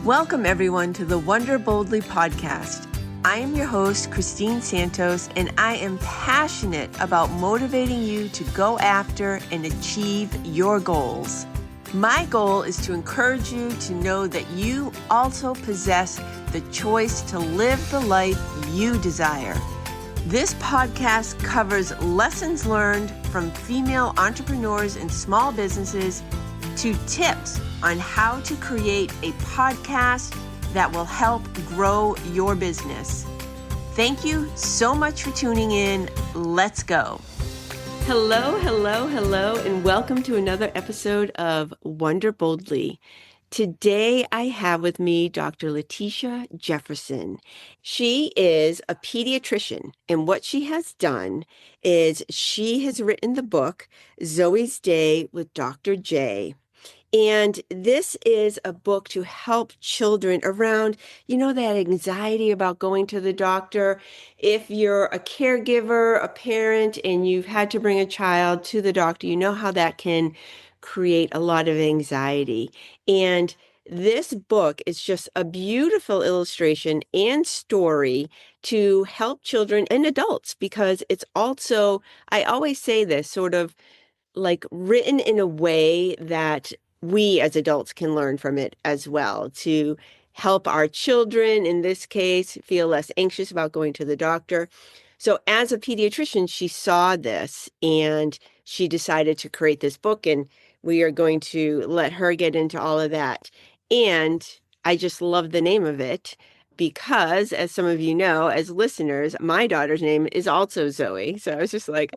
Welcome, everyone, to the Wonder Boldly podcast. I am your host, Christine Santos, and I am passionate about motivating you to go after and achieve your goals. My goal is to encourage you to know that you also possess the choice to live the life you desire. This podcast covers lessons learned from female entrepreneurs and small businesses to tips on how to create a podcast that will help grow your business. Thank you so much for tuning in. Let's go. Hello, and welcome to another episode of Wonder Boldly. Today, I have with me Dr. Letisha Jefferson. She is a pediatrician, and what she has done is she has written the book, Zoe's Day with Dr. J. And this is a book to help children around, that anxiety about going to the doctor. If you're a caregiver, a parent, and you've had to bring a child to the doctor, you know how that can create a lot of anxiety. And this book is just a beautiful illustration and story to help children and adults, because it's also, I always say this, sort of like written in a way that we as adults can learn from it as well, to help our children, in this case, feel less anxious about going to the doctor. So as a pediatrician, she saw this and she decided to create this book, and we are going to let her get into all of that. And I just love the name of it because, as some of you know, as listeners, my daughter's name is also Zoe. So I was just like,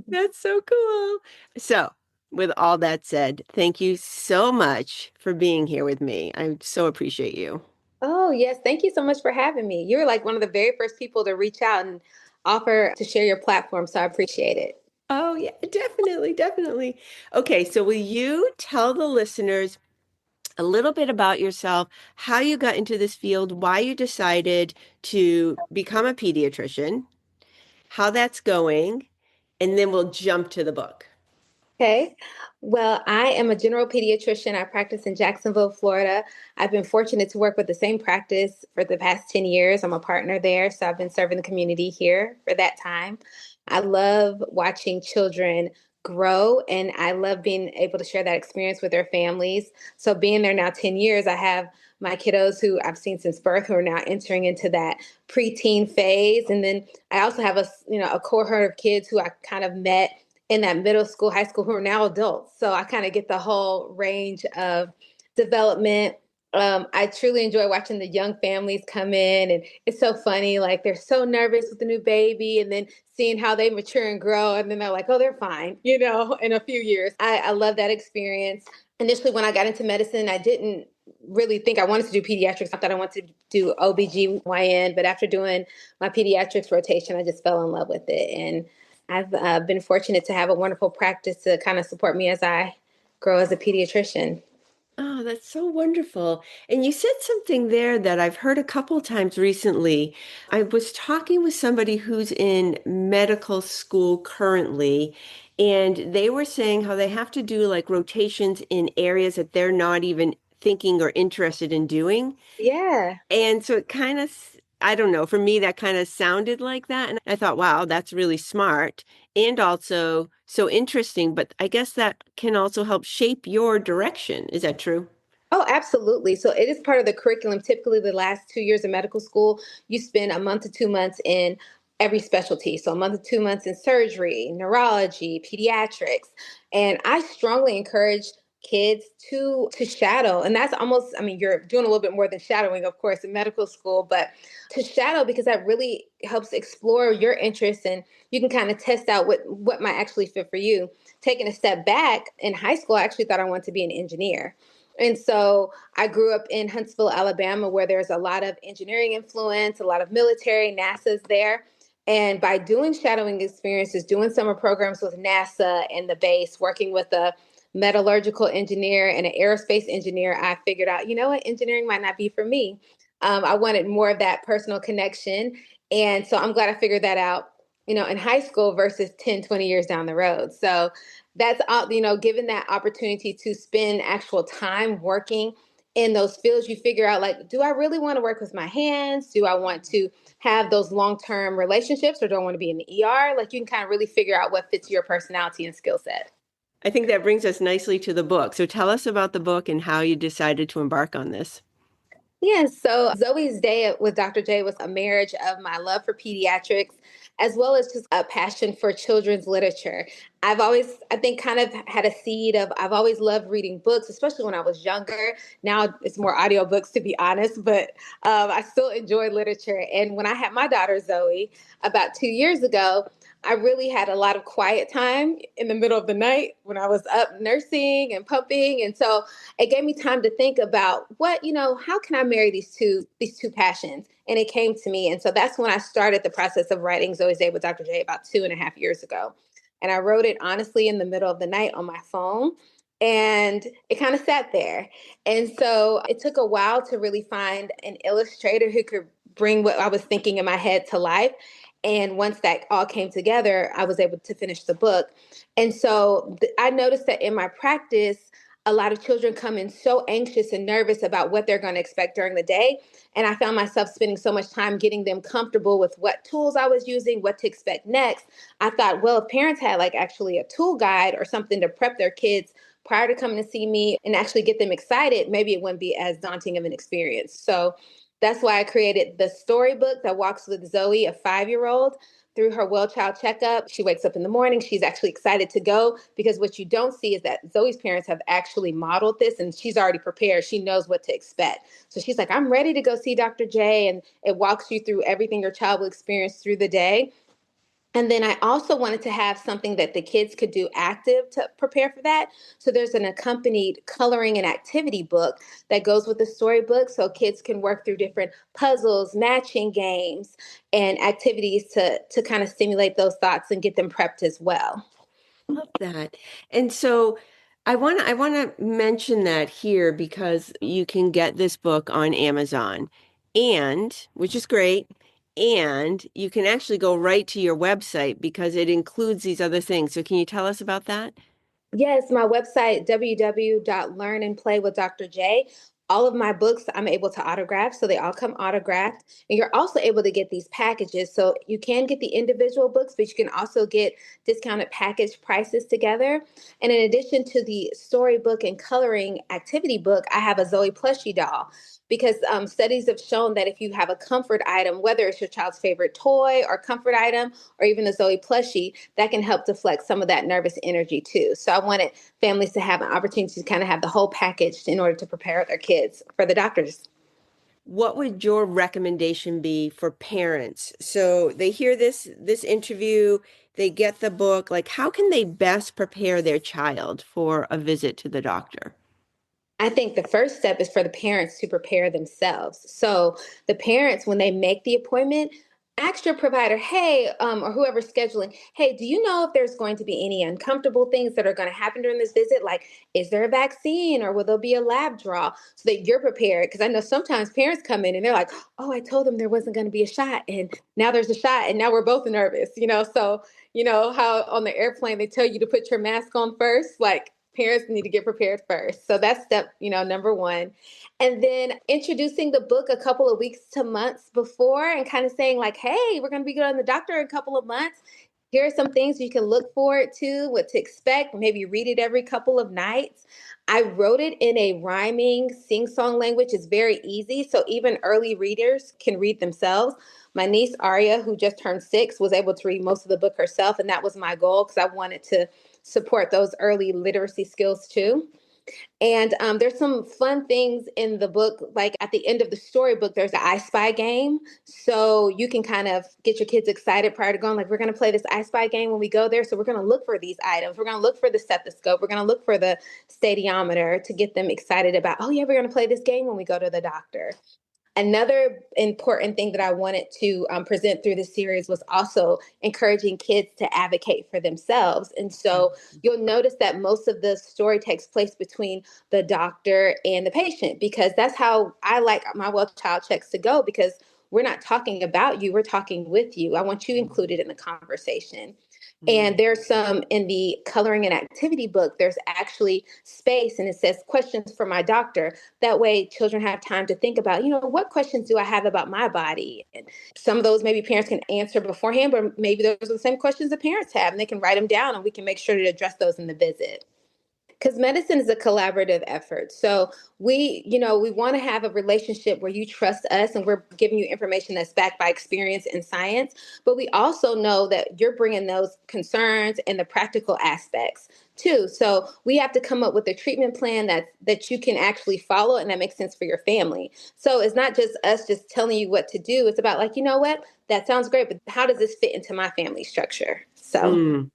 that's so cool. So with all that said, thank you so much for being here with me. I so appreciate you. Oh, yes. Thank you so much for having me. You're like one of the very first people to reach out and offer to share your platform. So I appreciate it. Oh, yeah, definitely. Okay, so will you tell the listeners a little bit about yourself, how you got into this field, why you decided to become a pediatrician, how that's going, and then we'll jump to the book. Okay. Well, I am a general pediatrician. I practice in Jacksonville, Florida. I've been fortunate to work with the same practice for the past 10 years. I'm a partner there, so I've been serving the community here for that time. I love watching children grow, and I love being able to share that experience with their families. So being there now 10 years, I have my kiddos who I've seen since birth who are now entering into that preteen phase. And then I also have a cohort of kids who I kind of met in that middle school, high school, who are now adults. So I kind of get the whole range of development. I truly enjoy watching the young families come in, and it's so funny. Like, they're so nervous with the new baby, and then seeing how they mature and grow, and then they're like, oh, they're fine, in a few years. I love that experience. Initially, when I got into medicine, I didn't really think I wanted to do pediatrics. I thought I wanted to do OBGYN, but after doing my pediatrics rotation, I just fell in love with it. And I've been fortunate to have a wonderful practice to kind of support me as I grow as a pediatrician. Oh, that's so wonderful. And you said something there that I've heard a couple of times recently. I was talking with somebody who's in medical school currently, and they were saying how they have to do like rotations in areas that they're not even thinking or interested in doing. Yeah. And so it kind of, I don't know, for me, that kind of sounded like that. And I thought, wow, that's really smart and also so interesting. But I guess that can also help shape your direction. Is that true? Oh, absolutely. So it is part of the curriculum. Typically, the last 2 years of medical school, you spend a month to 2 months in every specialty. So a month to 2 months in surgery, neurology, pediatrics. And I strongly encourage kids to shadow. And that's almost, I mean, you're doing a little bit more than shadowing, of course, in medical school, but to shadow, because that really helps explore your interests, and you can kind of test out what might actually fit for you. Taking a step back, in high school, I actually thought I wanted to be an engineer. And so I grew up in Huntsville, Alabama, where there's a lot of engineering influence, a lot of military, NASA's there. And by doing shadowing experiences, doing summer programs with NASA and the base, working with a metallurgical engineer and an aerospace engineer, I figured out, you know what, engineering might not be for me. I wanted more of that personal connection. And so I'm glad I figured that out, in high school versus 10, 20 years down the road. So that's, given that opportunity to spend actual time working in those fields, you figure out, like, do I really want to work with my hands? Do I want to have those long-term relationships, or do I want to be in the ER? Like, you can kind of really figure out what fits your personality and skill set. I think that brings us nicely to the book. So tell us about the book and how you decided to embark on this. Yeah, so Zoe's Day with Dr. J was a marriage of my love for pediatrics as well as just a passion for children's literature. I've always, I think, kind of had a seed of, I've always loved reading books, especially when I was younger. Now it's more audiobooks, to be honest, but I still enjoy literature. And when I had my daughter, Zoe, about 2 years ago, I really had a lot of quiet time in the middle of the night when I was up nursing and pumping. And so it gave me time to think about what, how can I marry these two passions? And it came to me. And so that's when I started the process of writing Zoe's Day with Dr. J about 2.5 years ago. And I wrote it honestly in the middle of the night on my phone. And it kind of sat there. And so it took a while to really find an illustrator who could bring what I was thinking in my head to life. And once that all came together, I was able to finish the book. And so I noticed that in my practice, a lot of children come in so anxious and nervous about what they're going to expect during the day. And I found myself spending so much time getting them comfortable with what tools I was using, what to expect next. I thought, well, if parents had like actually a tool guide or something to prep their kids prior to coming to see me and actually get them excited, maybe it wouldn't be as daunting of an experience. So that's why I created the storybook that walks with Zoe, a 5-year-old, through her well child checkup. She wakes up in the morning. She's actually excited to go because what you don't see is that Zoe's parents have actually modeled this and she's already prepared. She knows what to expect. So she's like, I'm ready to go see Dr. J. And it walks you through everything your child will experience through the day. And then I also wanted to have something that the kids could do active to prepare for that. So there's an accompanied coloring and activity book that goes with the storybook so kids can work through different puzzles, matching games, and activities to kind of stimulate those thoughts and get them prepped as well. Love that. And so I want to mention that here because you can get this book on Amazon and which is great. And you can actually go right to your website because it includes these other things. So can you tell us about that? Yes, my website, www.learnandplaywithdrj. All of my books I'm able to autograph, so they all come autographed. And you're also able to get these packages. So you can get the individual books, but you can also get discounted package prices together. And in addition to the storybook and coloring activity book, I have a Zoe plushie doll because studies have shown that if you have a comfort item, whether it's your child's favorite toy or comfort item, or even a Zoe plushie, that can help deflect some of that nervous energy too. So I wanted families to have an opportunity to kind of have the whole package in order to prepare their kids for the doctors. What would your recommendation be for parents? So they hear this interview, they get the book, like how can they best prepare their child for a visit to the doctor? I think the first step is for the parents to prepare themselves. So the parents, when they make the appointment, ask your provider, hey, or whoever's scheduling, hey, do you know if there's going to be any uncomfortable things that are going to happen during this visit? Like, is there a vaccine or will there be a lab draw so that you're prepared? Because I know sometimes parents come in and they're like, oh, I told them there wasn't going to be a shot. And now there's a shot. And now we're both nervous. So, how on the airplane they tell you to put your mask on first, like, parents need to get prepared first. So that's step, number one. And then introducing the book a couple of weeks to months before and kind of saying like, hey, we're going to be going to the doctor in a couple of months. Here are some things you can look forward to, what to expect, maybe read it every couple of nights. I wrote it in a rhyming sing-song language. It's very easy. So even early readers can read themselves. My niece Aria, who just turned 6, was able to read most of the book herself. And that was my goal because I wanted to support those early literacy skills too. And there's some fun things in the book. Like at the end of the storybook, there's an I Spy game. So you can kind of get your kids excited prior to going, like, we're going to play this I Spy game when we go there. So we're going to look for these items. We're going to look for the stethoscope. We're going to look for the stadiometer to get them excited about, oh, yeah, we're going to play this game when we go to the doctor. Another important thing that I wanted to present through this series was also encouraging kids to advocate for themselves. And so you'll notice that most of the story takes place between the doctor and the patient, because that's how I like my well child checks to go, because we're not talking about you, we're talking with you. I want you included in the conversation. And there's some in the coloring and activity book, there's actually space and it says questions for my doctor. That way children have time to think about, what questions do I have about my body? And some of those maybe parents can answer beforehand, but maybe those are the same questions the parents have and they can write them down and we can make sure to address those in the visit. Because medicine is a collaborative effort. So we want to have a relationship where you trust us and we're giving you information that's backed by experience and science. But we also know that you're bringing those concerns and the practical aspects too. So we have to come up with a treatment plan that you can actually follow and that makes sense for your family. So it's not just us just telling you what to do. It's about like, you know what, that sounds great, but how does this fit into my family structure? So.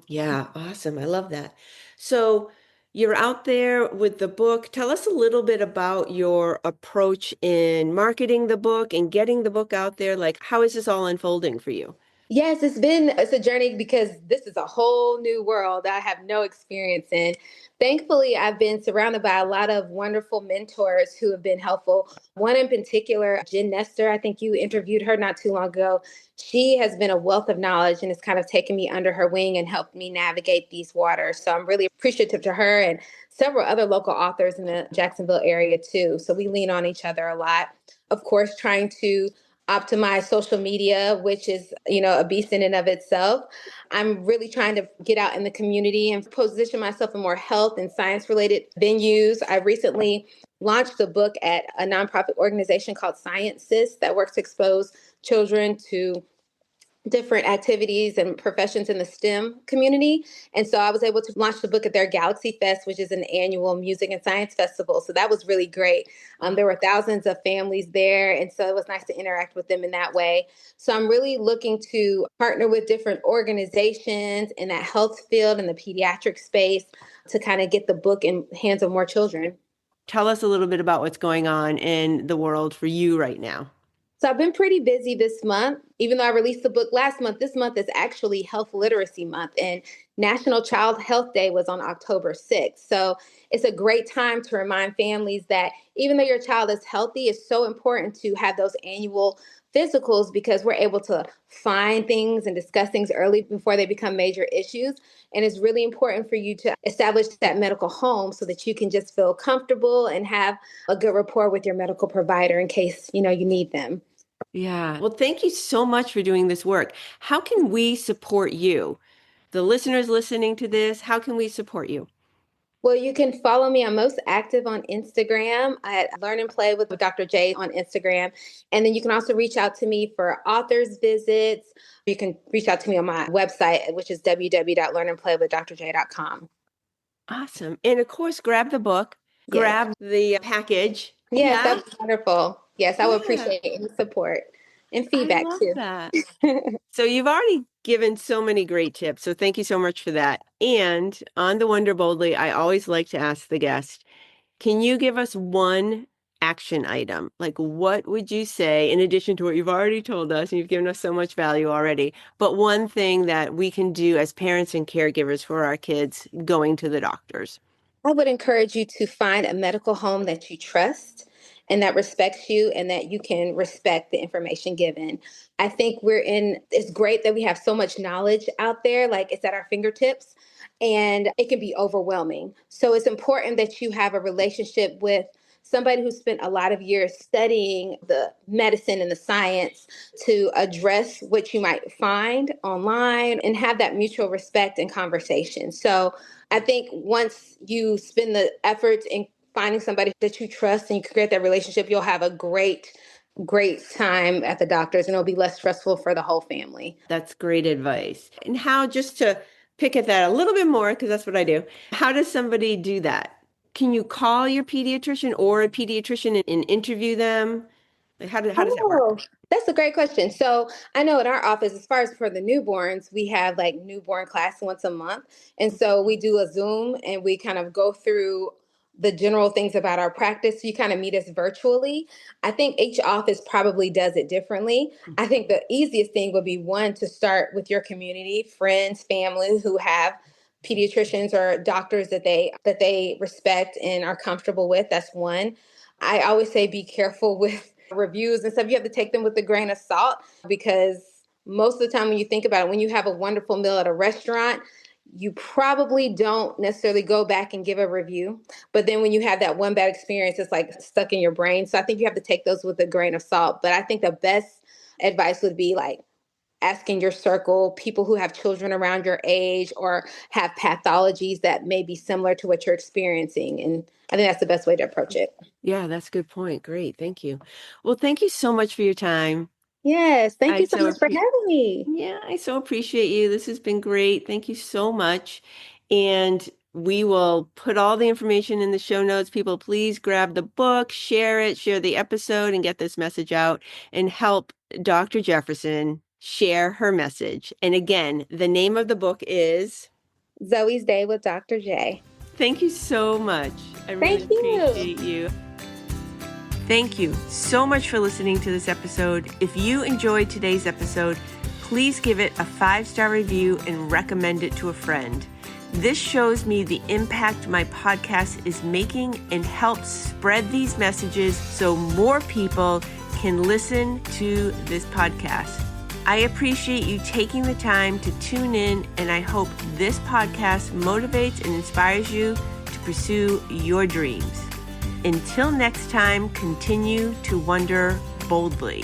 Yeah, awesome. I love that. So you're out there with the book. Tell us a little bit about your approach in marketing the book and getting the book out there. Like, how is this all unfolding for you? Yes, it's a journey because this is a whole new world that I have no experience in. Thankfully, I've been surrounded by a lot of wonderful mentors who have been helpful. One in particular, Jen Nestor, I think you interviewed her not too long ago. She has been a wealth of knowledge and has kind of taken me under her wing and helped me navigate these waters. So I'm really appreciative to her and several other local authors in the Jacksonville area too. So we lean on each other a lot. Of course, trying to optimize social media, which is, a beast in and of itself. I'm really trying to get out in the community and position myself in more health and science related venues. I recently launched a book at a nonprofit organization called Sciences that works to expose children to different activities and professions in the STEM community. And so I was able to launch the book at their Galaxy Fest, which is an annual music and science festival. So that was really great. There were thousands of families there. And so it was nice to interact with them in that way. So I'm really looking to partner with different organizations in that health field and the pediatric space to kind of get the book in hands of more children. Tell us a little bit about what's going on in the world for you right now. So I've been pretty busy this month. Even though I released the book last month, this month is actually Health Literacy Month, and National Child Health Day was on October 6th. So it's a great time to remind families that even though your child is healthy, it's so important to have those annual physicals because we're able to find things and discuss things early before they become major issues. And it's really important for you to establish that medical home so that you can just feel comfortable and have a good rapport with your medical provider in case, you need them. Yeah. Well, thank you so much for doing this work. How can we support you? The listeners listening to this, how can we support you? Well, you can follow me. I'm most active on Instagram at Learn and Play with Dr. J on Instagram. And then you can also reach out to me for authors visits. You can reach out to me on my website, which is www.learnandplaywithdrj.com. Awesome. And of course, grab the book, Yes. grab the package. Yes, Yeah. that was wonderful. Yes, I would Yeah. appreciate any support and I feedback love too. that. So you've already given so many great tips. So thank you so much for that. And on the Wonder Boldly, I always like to ask the guest, can you give us one action item? Like, what would you say, in addition to what you've already told us, and you've given us so much value already, but one thing that we can do as parents and caregivers for our kids going to the doctors? I would encourage you to find a medical home that you trust and that respects you and that you can respect the information given. I think it's great that we have so much knowledge out there, like it's at our fingertips, and it can be overwhelming. So it's important that you have a relationship with somebody who spent a lot of years studying the medicine and the science to address what you might find online and have that mutual respect and conversation. So I think once you spend the effort in finding somebody that you trust and you create that relationship, you'll have a great time at the doctor's and it'll be less stressful for the whole family. That's great advice. And how, just to pick at that a little bit more, because that's what I do, how does somebody do that? Can you call your pediatrician or a pediatrician and interview them? Like, how does that work? Oh, that's a great question. So I know in our office, as far as for the newborns, we have like newborn class once a month. And so we do a Zoom and we kind of go through the general things about our practice. So you kind of meet us virtually. I think each office probably does it differently. I think the easiest thing would be one to start with your community, friends, family who have pediatricians or doctors that they respect and are comfortable with. That's one. I always say be careful with reviews and stuff. You have to take them with a grain of salt because most of the time when you think about it, when you have a wonderful meal at a restaurant, you probably don't necessarily go back and give a review. But then when you have that one bad experience, it's like stuck in your brain. So I think you have to take those with a grain of salt. But I think the best advice would be like asking your circle, people who have children around your age or have pathologies that may be similar to what you're experiencing. And I think that's the best way to approach it. Yeah, that's a good point. Great. Thank you. Well, thank you so much for your time. Yes. Thank I you so so much for having me. Yeah, I so appreciate you. This has been great. Thank you so much. And we will put all the information in the show notes. People, please grab the book, share it, share the episode, and get this message out and help Dr. Jefferson share her message. And again, the name of the book is Zoe's Day with Dr. J. Thank you so much. I really Thank you. appreciate you. Thank you so much for listening to this episode. If you enjoyed today's episode, please give it a 5-star review and recommend it to a friend. This shows me the impact my podcast is making and helps spread these messages so more people can listen to this podcast. I appreciate you taking the time to tune in, and I hope this podcast motivates and inspires you to pursue your dreams. Until next time, continue to wonder boldly.